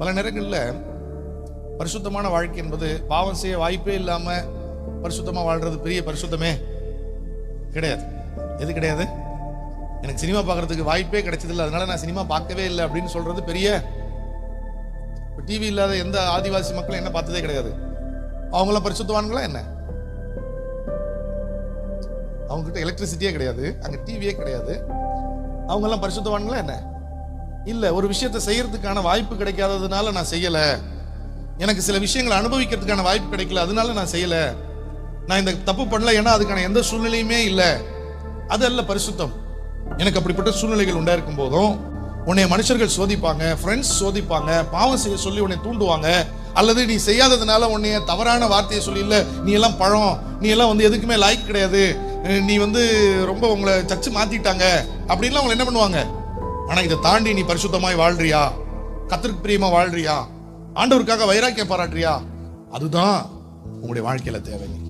பல நேரங்களில் பரிசுத்தமான வாழ்க்கை என்பது பாவம் செய்ய வாய்ப்பே இல்லாம பரிசுத்தமா வாழ்றது பெரிய பரிசுத்தமே கிடையாது. எது கிடையாது? எனக்கு சினிமா பார்க்கறதுக்கு வாய்ப்பே கிடைச்சதில்லை, அதனால நான் சினிமா பார்க்கவே இல்லை அப்படின்னு சொல்றது பெரிய. டிவி இல்லாத எந்த ஆதிவாசி மக்களும் என்ன பார்த்ததே கிடையாது. அவங்களாம் பரிசுத்தவான்களா என்ன? அவங்க கிட்ட எலக்ட்ரிசிட்டியே கிடையாது, அங்க டிவியே கிடையாது. அவங்க எல்லாம் பரிசுத்தவான்களா என்ன? இல்ல. ஒரு விஷயத்தை செய்யறதுக்கான வாய்ப்பு கிடைக்காததுனால நான் செய்யல, எனக்கு சில விஷயங்களை அனுபவிக்கிறதுக்கான வாய்ப்பு கிடைக்கல அதனால நான் செய்யல, நான் இந்த தப்பு பண்ணல ஏன்னா அதுக்கான எந்த சூழ்நிலையுமே இல்லை, அது அல்ல பரிசுத்தம். எனக்கு அப்படிப்பட்ட சூழ்நிலைகள் உண்டாயிருக்கும் போதும் உன்னை மனுஷர்கள் சோதிப்பாங்க, ஃப்ரெண்ட்ஸ் சோதிப்பாங்க, பாவம் செய்ய சொல்லி உன்னை தூண்டுவாங்க, அல்லது நீ செய்யாததுனால உன்னைய தவறான வார்த்தையை சொல்லி இல்ல நீ எல்லாம் பழம், நீ எல்லாம் எதுக்குமே லாய்க் கிடையாது, நீ ரொம்ப உங்களை சச்சு மாத்திட்டாங்க அப்படின்லாம் அவங்க என்ன பண்ணுவாங்க. ஆனா இதை தாண்டி நீ பரிசுத்தமாய் வாழ்றியா, கர்த்தருக்கு பிரியமா வாழ்றியா, ஆண்டவருக்காக வைராக்கியம் பாராட்டுறியா, அதுதான் உங்களுடைய வாழ்க்கையில தேவை.